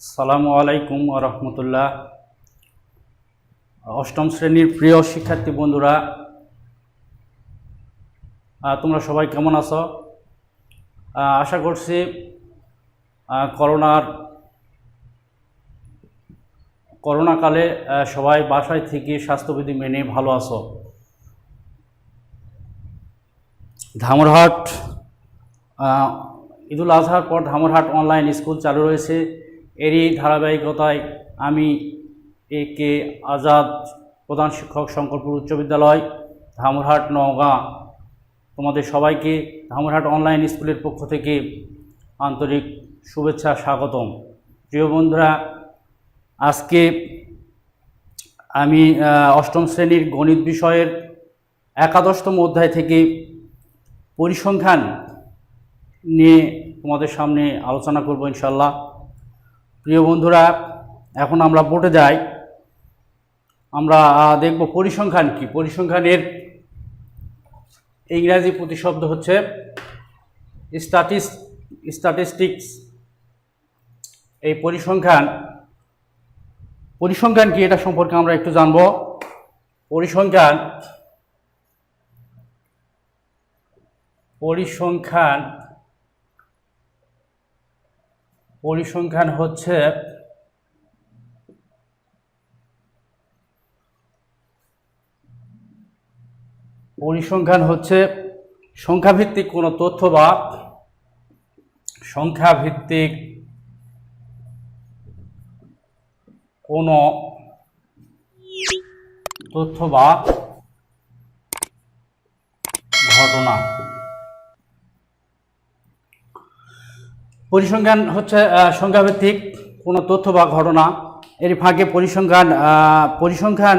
আসসালামু আলাইকুম রহমতুল্লাহ। অষ্টম শ্রেণীর প্রিয় শিক্ষার্থী বন্ধুরা, তোমরা সবাই কেমন আছো? আশা করছি করোনাকালে সবাই বাসায় থেকে স্বাস্থ্যবিধি মেনে ভালো আছো। ধামরহাট ঈদুল আজহার পর ধামরহাট অনলাইন স্কুল চালু রয়েছে। এরই ধারাবাহিকতায় আমি কে আজাদ, প্রধান শিক্ষক, শঙ্করপুর উচ্চ বিদ্যালয়, ধামরহাট, নওগাঁ, তোমাদের সবাইকে ধামরহাট অনলাইন স্কুলের পক্ষ থেকে আন্তরিক শুভেচ্ছা, স্বাগতম। প্রিয় বন্ধুরা, আজকে আমি অষ্টম শ্রেণীর গণিত বিষয়ের একাদশতম অধ্যায় থেকে পরিসংখ্যান নিয়ে তোমাদের সামনে আলোচনা করব ইনশাল্লাহ। প্রিয় বন্ধুরা, এখন আমরা বোর্ডে যাই। আমরা দেখব পরিসংখ্যান কি। পরিসংখ্যানের ইংরাজি প্রতিশব্দ হচ্ছে স্ট্যাটিস্টিক্স। এই পরিসংখ্যান কি এটা সম্পর্কে আমরা একটু জানব। পরিসংখ্যান হচ্ছে সংখ্যাভিত্তিক কোনো তথ্য বা ঘটনা। পরিসংখ্যান হচ্ছে সংখ্যাভিত্তিক কোনো তথ্য বা ঘটনা। এর ফাঁকে পরিসংখ্যান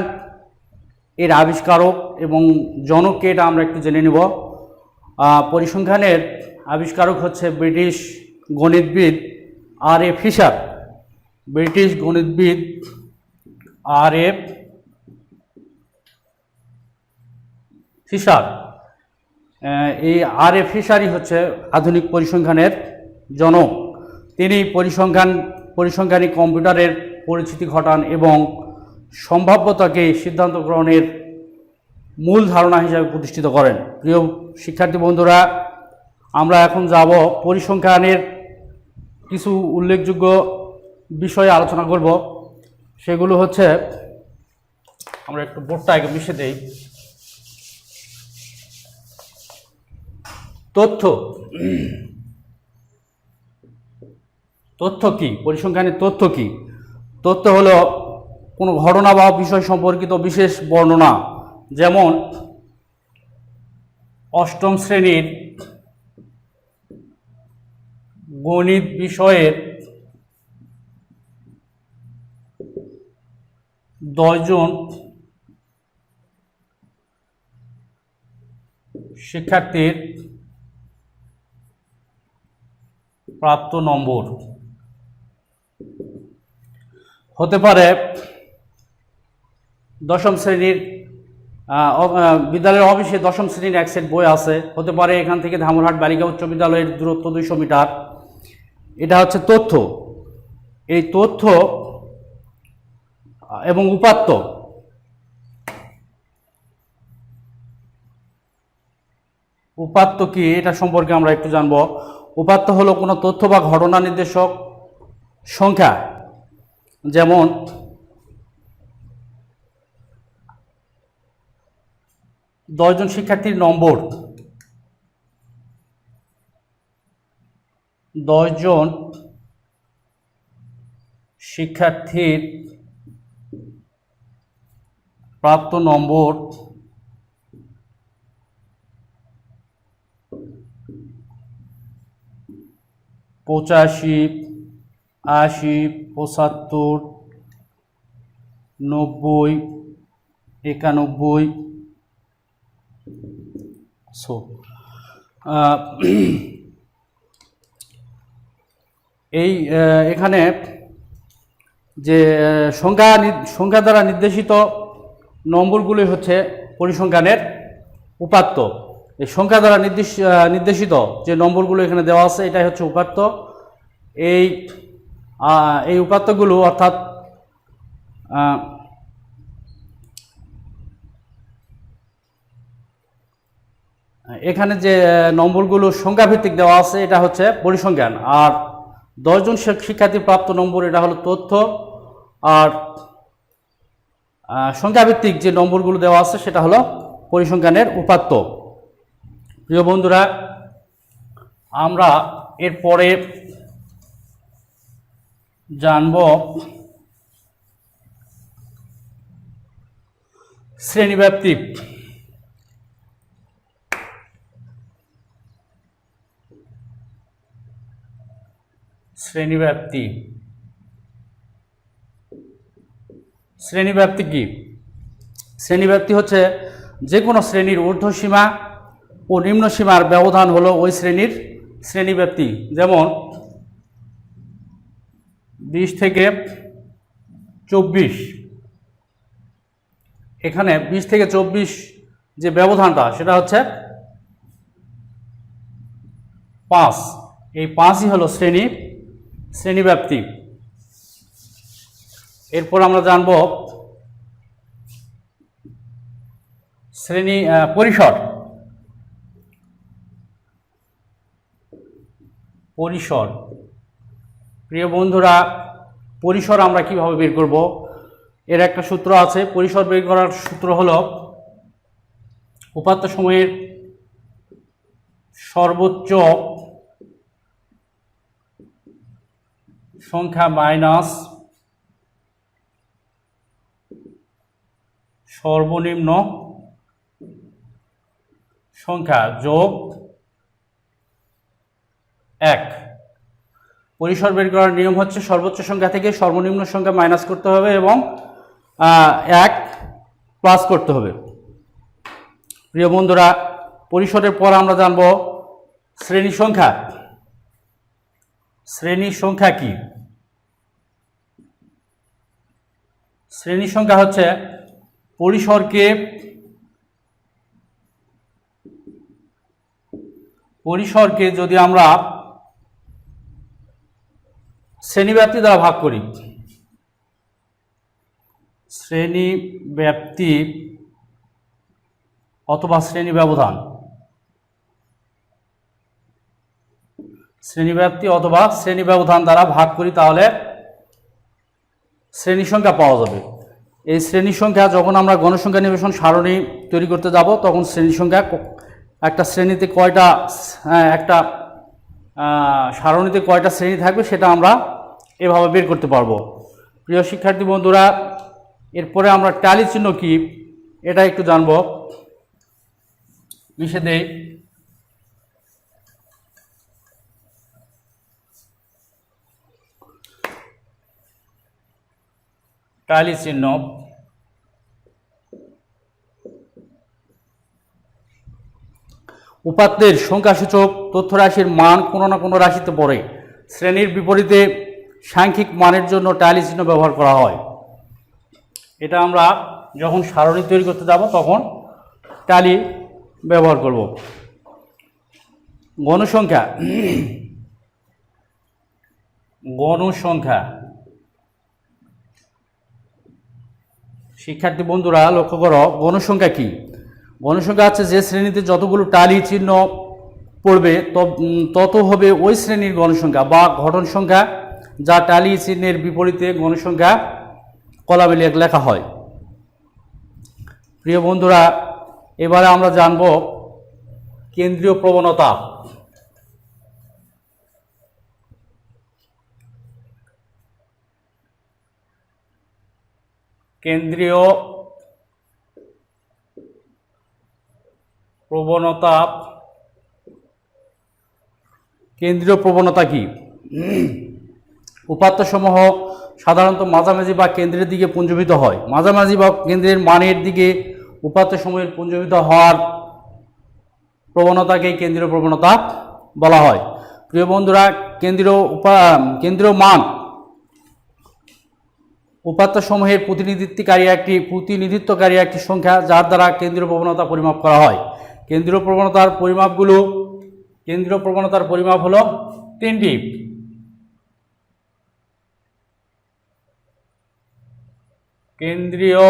এর আবিষ্কারক এবং জনককে এটা আমরা একটু জেনে নেব। পরিসংখ্যানের আবিষ্কারক হচ্ছে ব্রিটিশ গণিতবিদ আর.এফ. ফিশার। এই আর.এফ. ফিশারই হচ্ছে আধুনিক পরিসংখ্যানের জনক। তিনি পরিসংখ্যানিক কম্পিউটারের পরিচিতি ঘটান এবং সম্ভাব্যতাকে সিদ্ধান্ত গ্রহণের মূল ধারণা হিসাবে প্রতিষ্ঠিত করেন। প্রিয় শিক্ষার্থী বন্ধুরা, আমরা এখন যাব পরিসংখ্যানের কিছু উল্লেখযোগ্য বিষয়ে আলোচনা করব। সেগুলো হচ্ছে, আমরা একটু বোর্ডটা আগে মিশে দেই। তথ্য কি? পরিসংখ্যানের তথ্য কি? তথ্য হলো কোনো ঘটনা বা বিষয় সম্পর্কিত বিশেষ বর্ণনা। যেমন অষ্টম শ্রেণীর গণিত বিষয়ের 10 জন শিক্ষার্থীর প্রাপ্ত নম্বর হতে পারে দশম শ্রেণীর বিদ্যালয়ের অফিসে দশম শ্রেণীর এক সেট বই আছে, হতে পারে এখান থেকে ধামরহাট বালিকা উচ্চ বিদ্যালয়ের দূরত্ব 200 মিটার। এটা হচ্ছে তথ্য। এই তথ্য এবং উপাত্ত কি এটা সম্পর্কে আমরা একটু জানব। উপাত্ত হলো কোনো তথ্য বা ঘটনা নির্দেশক সংখ্যা। যেমন 10 জন শিক্ষার্থীর নম্বর, 10 জন শিক্ষার্থীর প্রাপ্ত নম্বর 85, 80, 75, 90, 91। এখানে যে সংখ্যা দ্বারা নির্দেশিত নম্বরগুলি হচ্ছে পরিসংখ্যানের উপাত্ত। এই সংখ্যা দ্বারা নির্দেশিত যে নম্বরগুলো এখানে দেওয়া আছে, এটাই হচ্ছে উপাত্ত। এই এই উপাত্তগুলো অর্থাৎ এখানে যে নম্বরগুলো সংখ্যাভিত্তিক দেওয়া আছে এটা হচ্ছে পরিসংখ্যান, আর 10 জন শিক্ষার্থী প্রাপ্ত নম্বর এটা হলো তথ্য, আর সংখ্যাভিত্তিক যে নম্বরগুলো দেওয়া আছে সেটা হলো পরিসংখ্যানের উপাত্ত। প্রিয় বন্ধুরা, আমরা এরপরে জানব শ্রেণীব্যাপ্তি। শ্রেণীব্যাপ্তি শ্রেণীব্যাপ্তি কি? শ্রেণীব্যাপ্তি হচ্ছে যে কোনো শ্রেণীর ঊর্ধ্বসীমা ও নিম্ন সীমার ব্যবধান হলো ওই শ্রেণীর শ্রেণীব্যাপ্তি। যেমন 20 থেকে 24, এখানে 20 থেকে 24 যে ব্যবধানটা সেটা হচ্ছে 5, এই 5ই হলো শ্রেণীব্যাপ্তি। এরপর আমরা জানব পরিসর। প্রিয় বন্ধুরা, পরিসর আমরা কিভাবে বের করব? এর একটা সূত্র আছে। পরিসর বের করার সূত্র হলো উপাত্ত সমূহের সর্বোচ্চ সংখ্যা মাইনাস সর্বনিম্ন সংখ্যা যোগ 1। পরিসর বের করার নিয়ম হচ্ছে সর্বোচ্চ সংখ্যা থেকে সর্বনিম্ন সংখ্যা মাইনাস করতে হবে এবং 1 প্লাস করতে হবে। প্রিয় বন্ধুরা, পরিসরের পর আমরা জানব শ্রেণী সংখ্যা। শ্রেণী সংখ্যা কি? শ্রেণী সংখ্যা হচ্ছে পরিসরকে যদি আমরা শ্রেণীব্যাপ্তি দ্বারা ভাগ করি, শ্রেণীব্যাপ্তি অথবা শ্রেণী ব্যবধান, শ্রেণীব্যাপ্তি অথবা শ্রেণী ব্যবধান দ্বারা ভাগ করি, তাহলে শ্রেণী সংখ্যা পাওয়া যাবে। এই শ্রেণী সংখ্যা যখন আমরা গণসংখ্যা নিবেশন সারণী তৈরি করতে যাব, তখন শ্রেণী সংখ্যা একটা শ্রেণীতে একটা সারণীতে কয়টা শ্রেণী থাকবে সেটা আমরা এভাবে বের করতে পারবো। প্রিয় শিক্ষার্থী বন্ধুরা, এরপরে আমরা ট্যালি চিহ্ন কি এটা একটু জানব। মিশে দেই। ট্যালি চিহ্ন উপাত্তের সংখ্যাসূচক তথ্য রাশির মান কোনো না কোনো রাশিতে পড়ে। শ্রেণীর বিপরীতে সাংখ্যিক মানের জন্য ট্যালি চিহ্ন ব্যবহার করা হয়। এটা আমরা যখন সারণী তৈরি করতে যাব তখন ট্যালি ব্যবহার করব। গণসংখ্যা শিক্ষার্থী বন্ধুরা লক্ষ্য করো, গণসংখ্যা কি? গণসংখ্যা হচ্ছে যে শ্রেণীতে যতগুলো ট্যালি চিহ্ন পড়বে তত হবে ওই শ্রেণীর গণসংখ্যা বা ঘটন সংখ্যা, যা ট্যালি চিহ্নের বিপরীতে গণসংখ্যা কলামে লেখা হয়। প্রিয় বন্ধুরা, এবারে আমরা জানব কেন্দ্রীয় প্রবণতা। কেন্দ্রীয় প্রবণতা কি? উপাত্তসমূহ সাধারণত মাঝামাঝি বা কেন্দ্রের দিকে পুঞ্জীভূত হয়। মাঝামাঝি বা কেন্দ্রের মানের দিকে উপাত্তসমূহের পুঞ্জীভূত হওয়ার প্রবণতাকেই কেন্দ্রীয় প্রবণতা বলা হয়। প্রিয় বন্ধুরা, কেন্দ্রীয় মান উপাত্তসমূহের প্রতিনিধিত্বকারী একটি সংখ্যা, যার দ্বারা কেন্দ্রীয় প্রবণতা পরিমাপ করা হয়। কেন্দ্রীয় প্রবণতার পরিমাপ হলো তিনটি। কেন্দ্রীয়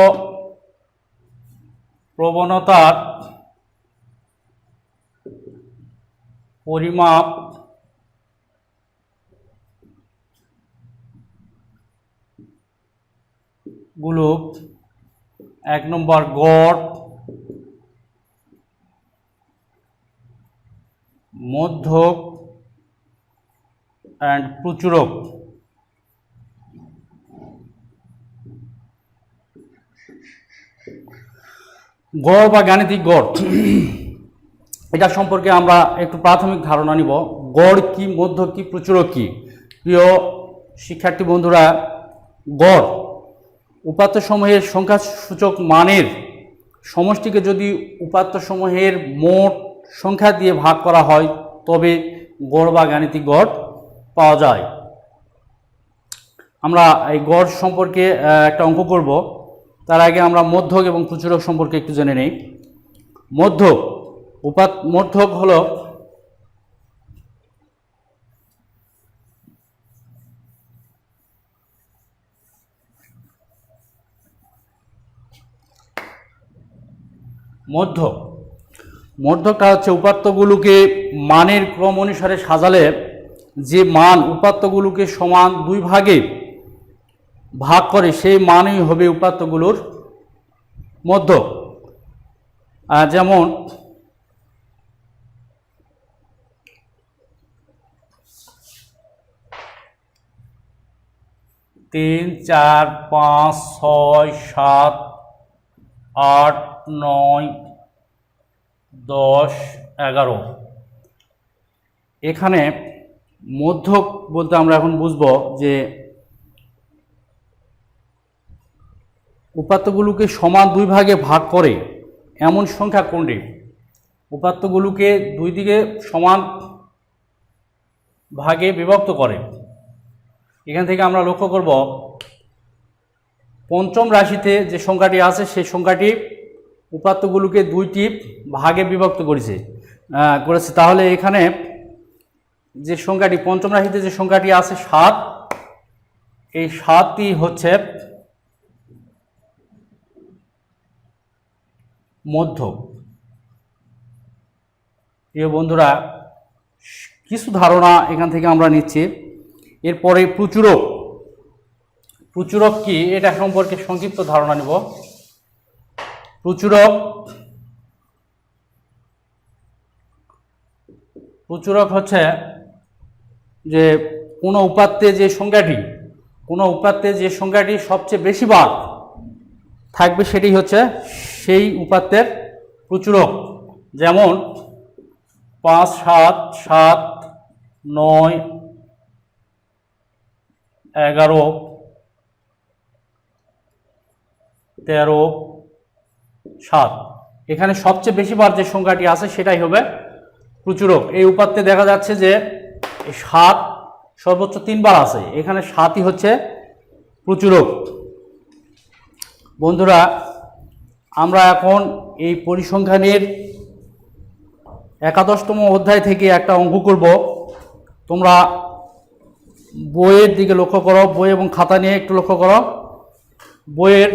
প্রবণতার পরিমাপ গুলো 1 নম্বর গড়, মধ্যক অ্যান্ড প্রচুরক। গড় বা গাণিতিক গড়, এটা সম্পর্কে আমরা একটু প্রাথমিক ধারণা নিব। গড় কি, মধ্যক কি, প্রচুরক কি? প্রিয় শিক্ষার্থী বন্ধুরা, গড় উপাত্তসমূহের সংখ্যাসূচক মানের সমষ্টিকে যদি উপাত্তসমূহের মোট সংখ্যা দিয়ে ভাগ করা হয় তবে গড় বা গাণিতিক গড় পাওয়া যায়। আমরা এই গড় সম্পর্কে একটা অঙ্ক করব, তার আগে আমরা মধ্যক এবং প্রচুরক সম্পর্কে একটু জেনে নেই। মধ্যক হলো মধ্যকটা হচ্ছে উপাত্তগুলোকে মানের ক্রম অনুসারে সাজালে যে মান উপাত্তগুলোকে সমান 2 ভাগে ভাগ করে সেই মানই হবে উপাত্তগুলোর মধ্যক। যেমন তিন, 4, 5, 6, 7, 8, 9, 10, 11। এখানে মধ্যক বলতে আমরা এখন বুঝব যে উপাত্তগুলোকে সমান 2 ভাগে ভাগ করে এমন সংখ্যা কোনটি? উপাত্তগুলোকে 2 দিকে সমান ভাগে বিভক্ত করে। এখান থেকে আমরা লক্ষ্য করব পঞ্চম রাশিতে যে সংখ্যাটি আছে সেই সংখ্যাটি উপাত্তগুলোকে 2টি ভাগে বিভক্ত করেছে। তাহলে এখানে যে সংখ্যাটি পঞ্চম রাশিতে যে সংখ্যাটি আছে 7, এই 7টি হচ্ছে মধ্যক। প্রিয় বন্ধুরা, কিছু ধারণা এখান থেকে আমরা নিচ্ছি। এরপরে প্রচুরক কি এটা সম্পর্কে সংক্ষিপ্ত ধারণা নিব। প্রচুরক হচ্ছে যে কোনো উপাত্তে যে সংখ্যাটি সবচেয়ে বেশি বার থাকবে সেটি হচ্ছে সেই উপাত্তের প্রচুরক। যেমন 5, 7, 7, 9, 11, 13, 7। এখানে সবচেয়ে বেশি বার যে সংখ্যাটি আছে সেটাই হবে প্রচুরক। এই উপাত্তে দেখা যাচ্ছে যে 7 সর্বোচ্চ 3 বার আছে, এখানে 7ই হচ্ছে প্রচুরক। বন্ধুরা, আমরা এখন এই পরিসংখ্যানের 11তম অধ্যায় থেকে একটা অঙ্ক করব। তোমরা বইয়ের দিকে লক্ষ্য করো, বই এবং খাতা নিয়ে একটু লক্ষ্য করো। বইয়ের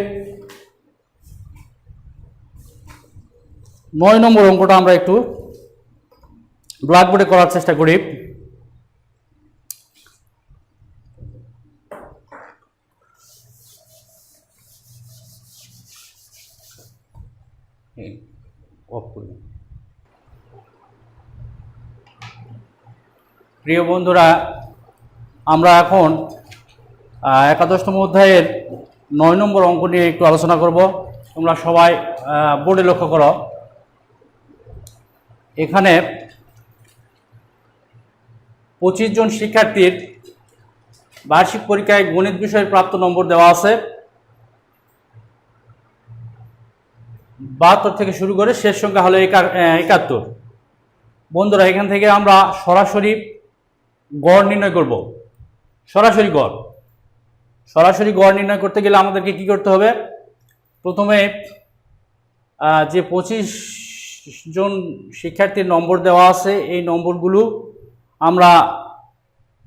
9 নম্বর অঙ্কটা আমরা একটু ব্ল্যাকবোর্ডে করার চেষ্টা করি। প্রিয় বন্ধুরা, আমরা এখন 11তম অধ্যায়ের 9 নম্বর অঙ্ক নিয়ে একটু আলোচনা করব। তোমরা সবাই বোর্ডে লক্ষ্য করো। এখানে 25 জন শিক্ষার্থীর বার্ষিক পরীক্ষায় গণিত বিষয়ের প্রাপ্ত নম্বর দেওয়া আছে 72 থেকে শুরু করে শেষ সংখ্যা হলো 71। বন্ধুরা, এখান থেকে আমরা সরাসরি গড় নির্ণয় করব। সরাসরি গড় নির্ণয় করতে গেলে আমাদেরকে কি করতে হবে? প্রথমে যে 25 জন শিক্ষার্থীর নম্বর দেওয়া আছে এই নম্বরগুলো আমরা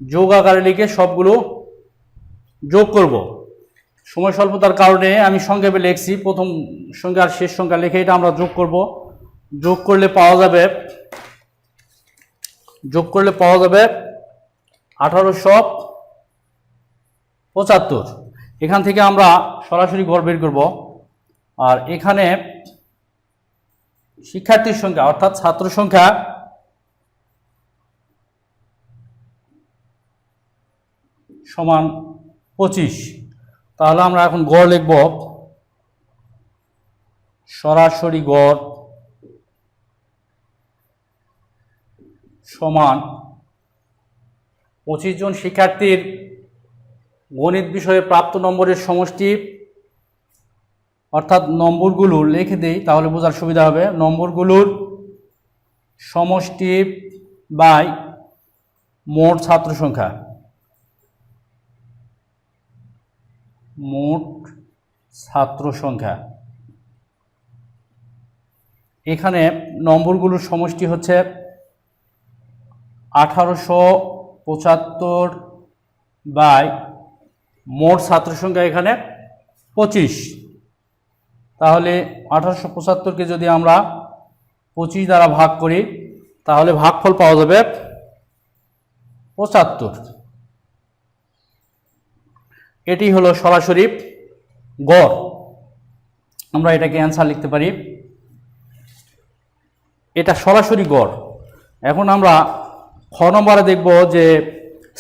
যোগ আকারে লিখে সবগুলো যোগ করব। সময় স্বল্পতার কারণে আমি সংক্ষেপে লিখছি, প্রথম সংখ্যা আর শেষ সংখ্যা লিখে এটা আমরা যোগ করব। যোগ করলে পাওয়া যাবে 1875। এখান থেকে আমরা সরাসরি গড় বের করব। আর এখানে শিক্ষার্থীর সংখ্যা অর্থাৎ ছাত্র সংখ্যা সমান 25। তাহলে আমরা এখন গড় লিখব, সরাসরি গড় সমান 25 জন শিক্ষার্থীর গণিত বিষয়ে প্রাপ্ত নম্বরের সমষ্টি, অর্থাৎ নম্বরগুলো লিখে দেই তাহলে বোঝার সুবিধা হবে। নম্বরগুলোর সমষ্টি বাই মোট ছাত্র সংখ্যা, মোট ছাত্র সংখ্যা। এখানে নম্বরগুলোর সমষ্টি হচ্ছে 1875 বাই মোট ছাত্র সংখ্যা এখানে 25। তাহলে 1875কে যদি আমরা 25 দ্বারা ভাগ করি তাহলে ভাগফল পাওয়া যাবে 75। এটি হলো সরাসরি গড়। আমরা এটাকে অ্যান্সার লিখতে পারি, এটা সরাসরি গড়। এখন আমরা খ নম্বরে দেখব যে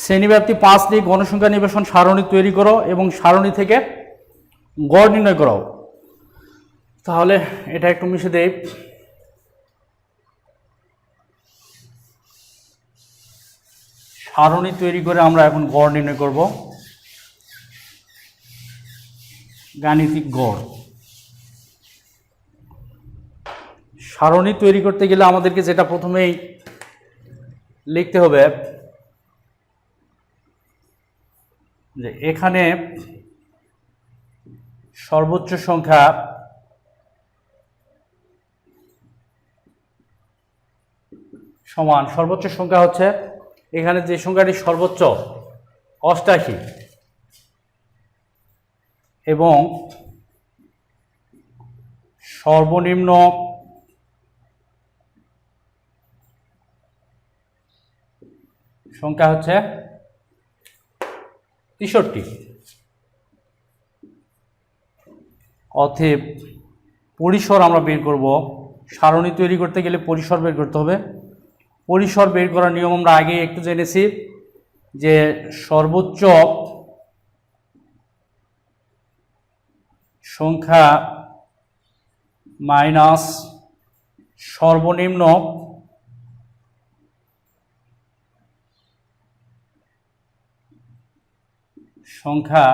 শ্রেণীব্যাপ্তি 5 নিয়ে গণসংখ্যা নিবেশন সারণী তৈরি করো এবং সারণী থেকে গড় নির্ণয় করো। তাহলে এটা একটু মিশে দেই। সারণী তৈরি করে আমরা এখন গড় নির্ণয় করব, গাণিতিক গড়। সারণী তৈরি করতে গেলে আমাদেরকে যেটা প্রথমেই লিখতে হবে যে এখানে সর্বোচ্চ সংখ্যা সমান, সর্বোচ্চ সংখ্যা হচ্ছে এখানে যে সংখ্যাটি সর্বোচ্চ 88 এবং সর্বনিম্ন সংখ্যা হচ্ছে 63। অতএব পরিসর আমরা বের করব। সারণী তৈরি করতে গেলে পরিসর বের করতে হবে। পরিসর বের করার নিয়ম আমরা আগে একটু জেনেছি যে সর্বোচ্চ সংখ্যা মাইনাস সর্বনিম্ন সংখ্যা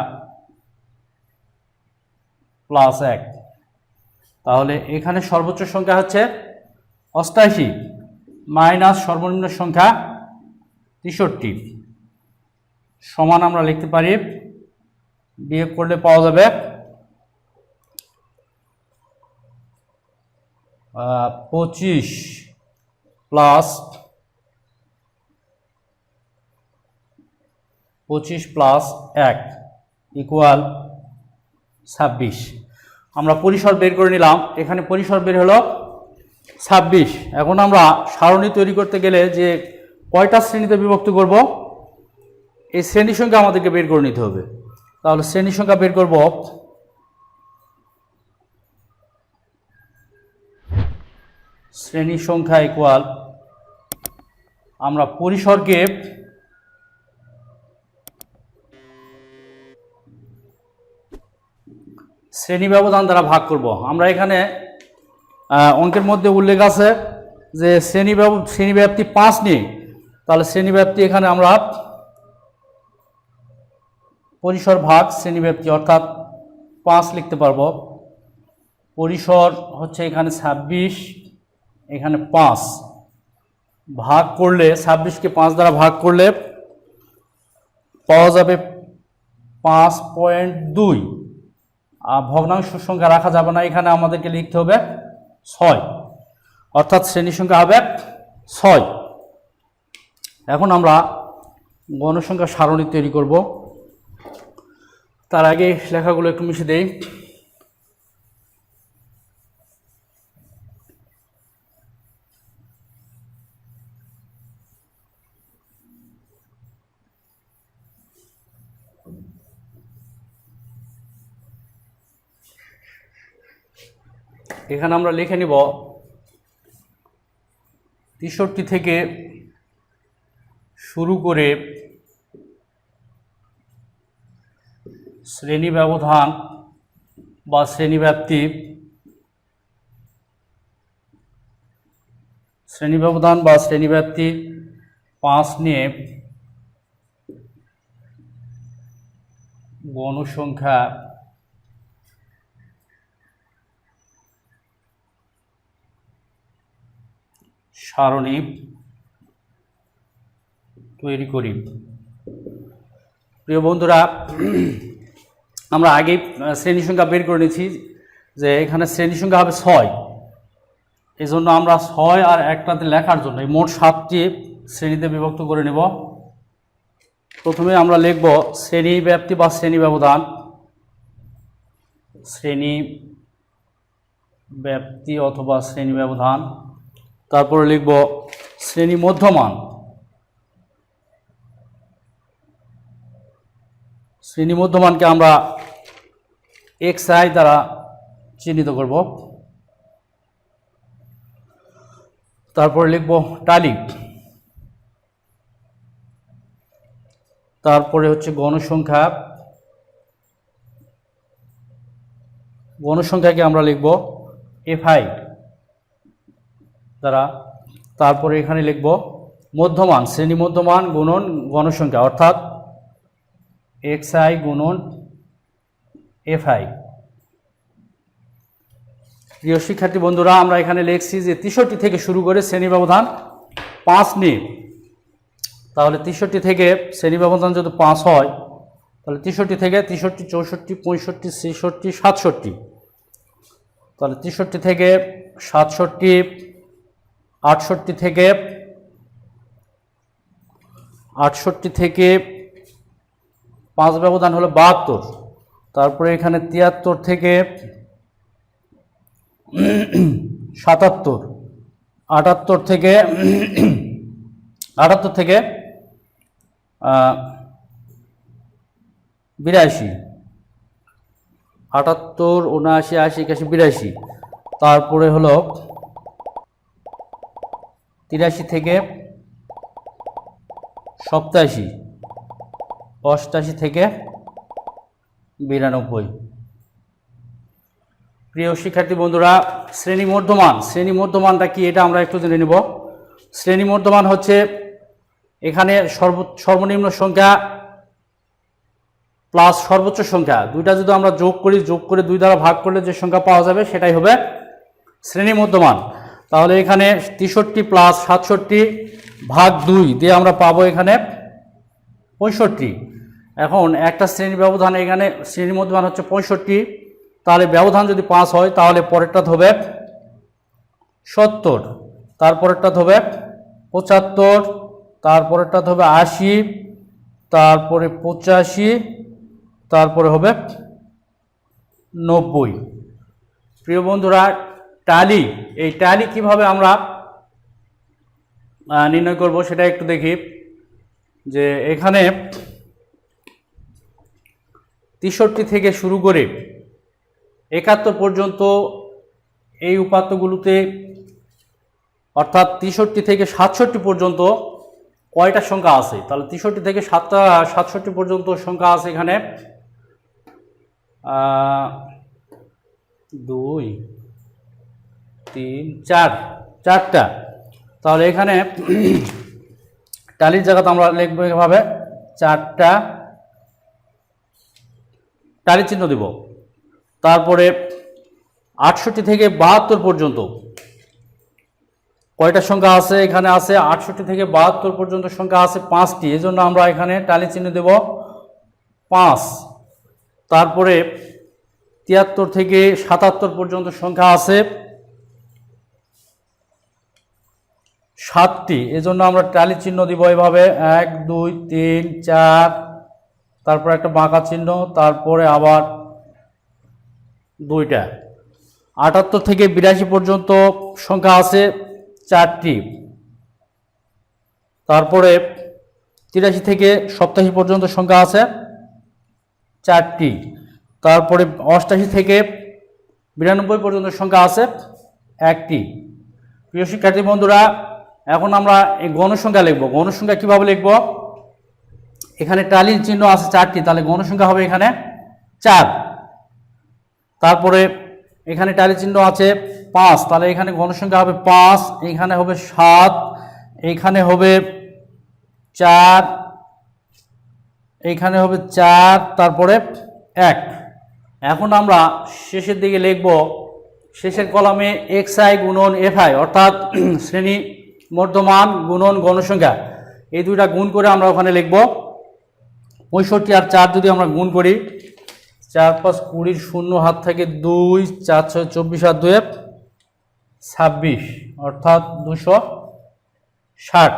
প্লাস 1। তাহলে এখানে সর্বোচ্চ সংখ্যা হচ্ছে 88 মাইনাস সর্বনিম্ন সংখ্যা 63 সমান আমরা লিখতে পারি, বিয়োগ করলে পাওয়া যাবে 25 প্লাস 1 ইকুয়াল 26। আমরা পরিসর বের করে নিলাম, এখানে পরিসর বের হলো 26। এখন আমরা সারণী তৈরি করতে গেলে যে কয়টা শ্রেণীতে বিভক্ত করব এই শ্রেণী সংখ্যা আমাদেরকে বের করে নিতে হবে। তাহলে শ্রেণী সংখ্যা বের করব, শ্রেণী সংখ্যা ইকুয়াল আমরা পরিসরকে শ্রেণী ব্যবধান দ্বারা ভাগ করব। আমরা এখানে অঙ্কের মধ্যে উল্লেখ আছে যে শ্রেণীব্যাপ্তি 5 নিয়ে, তাহলে শ্রেণীব্যাপ্তি এখানে আমরা পরিসর ভাগ শ্রেণীব্যাপ্তি অর্থাৎ 5 লিখতে পারবো। পরিসর হচ্ছে এখানে 26, এখানে 5 ভাগ করলে 26কে 5 দ্বারা ভাগ করলে পাওয়া যাবে 5.2। ভগ্নাংশ সংখ্যা রাখা যাবে না, এখানে আমাদেরকে লিখতে হবে 6, অর্থাৎ শ্রেণী সংখ্যা হবে 6। এখন আমরা গণসংখ্যা সারণী তৈরি করব। তার আগে লেখাগুলো একটু মিশে দেই। এখানে আমরা লিখে নিব 63 থেকে শুরু করে শ্রেণী ব্যবধান বা শ্রেণীব্যাপ্তি, শ্রেণী ব্যবধান বা শ্রেণীব্যাপ্তি 5 নিয়ে গণসংখ্যা সারণী তৈরি করি। প্রিয় বন্ধুরা, আমরা আগেই শ্রেণী সংখ্যা বের করে নিয়েছি যে এখানে শ্রেণী সংখ্যা হবে 6। এই জন্য আমরা 6 আর একটাতে লেখার জন্য এই মোট 7টি শ্রেণীতে বিভক্ত করে নেব। প্রথমে আমরা লিখব শ্রেণী ব্যাপ্তি বা শ্রেণী ব্যবধান, শ্রেণী ব্যাপ্তি অথবা শ্রেণী ব্যবধান। তারপরে লিখব শ্রেণী মধ্যমান, শ্রেণী মধ্যমানকে আমরা xi দ্বারা চিহ্নিত করব। তারপরে লিখব টালি, তারপরে হচ্ছে গণসংখ্যা, গণসংখ্যাকে আমরা লিখব fi দ্বারা। তারপরে এখানে লিখব মধ্যমান, শ্রেণী মধ্যমান গুণন গণসংখ্যা, অর্থাৎ xi গুণন fi। প্রিয় শিক্ষার্থী বন্ধুরা, আমরা এখানে লিখছি যে 63 থেকে শুরু করে শ্রেণী ব্যবধান 5 নিয়ে। তাহলে 63 থেকে শ্রেণী ব্যবধান যদি 5 হয়, তাহলে 63 থেকে 63, 64, 65, 66, 67, তাহলে 63 থেকে 67, 68 থেকে 5 ব্যবধান হলো 72। তারপরে এখানে 73 থেকে 77, 78 থেকে 82, 78, 79, 80, 81, 82। তারপরে হলো 83 থেকে 87, 88 থেকে 92। প্রিয় শিক্ষার্থী বন্ধুরা, শ্রেণী মধ্যমান, শ্রেণী মধ্যমানটা কি এটা আমরা একটু জেনে নেব। শ্রেণী মধ্যমান হচ্ছে এখানে সর্বনিম্ন সংখ্যা প্লাস সর্বোচ্চ সংখ্যা দুইটা যদি আমরা যোগ করি, যোগ করে 2 দ্বারা ভাগ করলে যে সংখ্যা পাওয়া যাবে সেটাই হবে শ্রেণী মধ্যমান। তাহলে এখানে 63 প্লাস 67 ভাগ 2 দিয়ে আমরা পাবো এখানে 65। এখন একটা শ্রেণী ব্যবধান, এখানে শ্রেণী মধ্যমান হচ্ছে 65, তাহলে ব্যবধান যদি 5 হয় তাহলে পরেরটা হবে 70, তারপরেরটা হবে 75, তারপরেরটা হবে 80, তারপরে 85, তারপরে হবে 90। প্রিয় বন্ধুরা, টালি, এই টালি কিভাবে আমরা নির্ণয় করব সেটা একটু দেখি। যে এখানে 63 থেকে শুরু করে 71 পর্যন্ত এই উপাত্তগুলোতে, অর্থাৎ 63 থেকে 67 পর্যন্ত কয়টা সংখ্যা আছে? তাহলে 63 থেকে 67 পর্যন্ত সংখ্যা আছে এখানে 2, 3, 4টা। তাহলে এখানে টালির জায়গাতে আমরা লিখব এভাবে 4টা, টালি চিহ্ন দিব। তারপরে 68 থেকে 72 পর্যন্ত কয়টা সংখ্যা আছে? এখানে আছে 68 থেকে 72 পর্যন্ত সংখ্যা আছে 5টি, এই জন্য আমরা এখানে টালি চিহ্ন দেব 5। তারপরে 73 থেকে 77 পর্যন্ত সংখ্যা আছে 7টি, এই জন্য আমরা টালি চিহ্ন দিব এভাবে 1, 2, 3, 4, তারপর একটা বাঁকা চিহ্ন, তারপরে আবার 2টা। 78 থেকে 82 পর্যন্ত সংখ্যা আছে 4টি। তারপরে 83 থেকে 87 পর্যন্ত সংখ্যা আছে 4টি। তারপরে 88 থেকে 92 পর্যন্ত সংখ্যা আছে 1টি। প্রিয় শিক্ষার্থী বন্ধুরা, এখন আমরা এই গণসংখ্যা লিখব। গণসংখ্যা কিভাবে লিখব? এখানে টালির চিহ্ন আছে 4টি, তাহলে গণসংখ্যা হবে এখানে 4। তারপরে এখানে টালির চিহ্ন আছে 5, তাহলে এখানে গণসংখ্যা হবে 5, এখানে হবে 7, এখানে হবে 4, এখানে হবে 4, তারপরে 1। এখন আমরা শেষের দিকে লিখব, শেষের কলামে xi গুণন fi, অর্থাৎ শ্রেণী মধ্যমান গুণন গণসংখ্যা, এই দুইটা গুণ করে আমরা ওখানে লিখব। 65 আর 4 যদি আমরা গুণ করি, 4 5 20, 0 হাত থেকে 2, 4 6 24 আর 2 26, অর্থাৎ 260।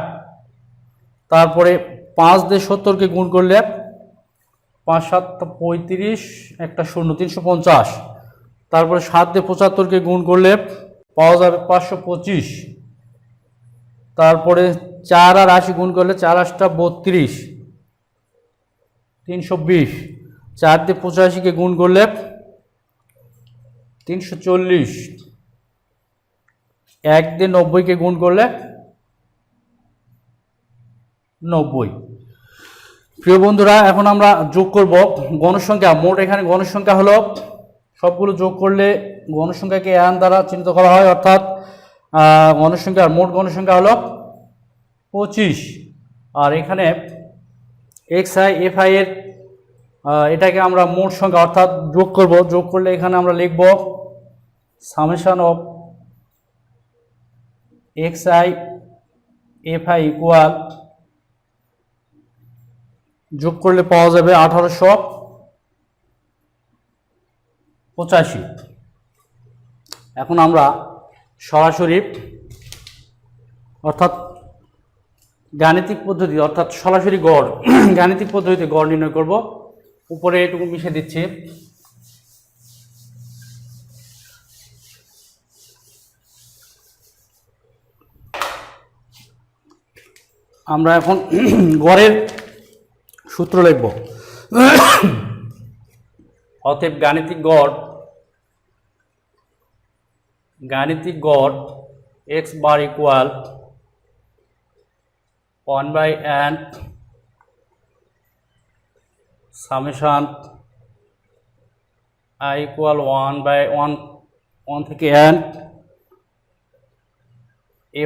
তারপরে 5 দিয়ে 70কে গুণ করলে 5 7 35, একটা 0, 350। তারপরে 7 দিয়ে 75কে গুণ করলে পাওয়া যাবে 525। তারপরে 4 আর 80 গুণ করলে 4 8 32, 320। 4 দিয়ে 85কে গুণ করলে 340। 1 দিয়ে 90কে গুণ করলে 90। প্রিয় বন্ধুরা, এখন আমরা যোগ করব গণসংখ্যা। মোট এখানে গণসংখ্যা হলো, সবগুলো যোগ করলে গণসংখ্যাকে এন দ্বারা চিহ্নিত করা হয়, অর্থাৎ গণসংখ্যার মোট গণসংখ্যা হলো 25। আর এখানে xi fi এর এটাকে আমরা মোট সংখ্যা অর্থাৎ যোগ করব। যোগ করলে এখানে আমরা লিখব summation of xi fi equal, যোগ করলে পাওয়া যাবে 1885। এখন আমরা সরাসরি অর্থাৎ গাণিতিক পদ্ধতি, অর্থাৎ সরাসরি গড় গাণিতিক পদ্ধতিতে গড় নির্ণয় করব। উপরে এটুকু মিশে দিচ্ছি। আমরা এখন গড়ের সূত্র লিখব। অতএব গাণিতিক গড় x bar equal 1/n summation i equal 1 থেকে n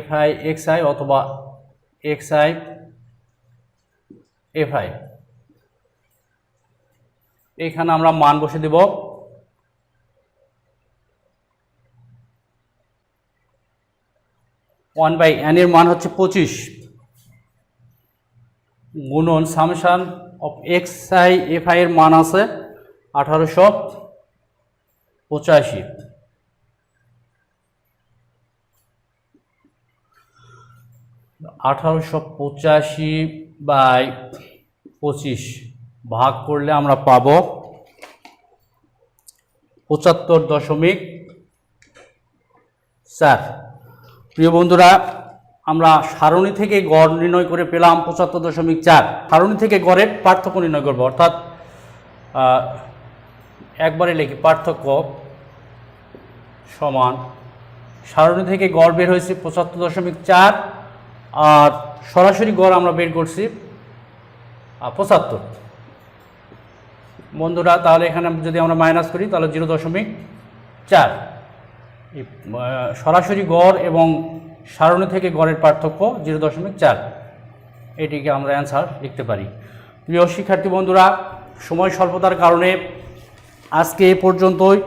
fi xi অথবা xi fi। এখানে আমরা মান বসে দেব। 1/n এর মান হচ্ছে 25 গুণন সামেশন অফ xi fi এর মান আছে 1885। 1885/25 ভাগ করলে আমরা পাব 75.4। প্রিয় বন্ধুরা, আমরা সারণী থেকে গড় নির্ণয় করে পেলাম 75.4। সারণী থেকে গড়ের পার্থক্য নির্ণয় করব, অর্থাৎ একবারে লিখি পার্থক্য সমান সারণী থেকে গড় বের হয়েছে 75.4 আর সরাসরি গড় আমরা বের করছি 75। বন্ধুরা, তাহলে এখানে যদি আমরা মাইনাস করি তাহলে 0.4। সরাসরি গড় এবং সারণী থেকে গড়ের পার্থক্য 0.4, এটিকে আমরা অ্যান্সার লিখতে পারি। প্রিয় শিক্ষার্থী বন্ধুরা, সময় স্বল্পতার কারণে আজকে এ পর্যন্তই।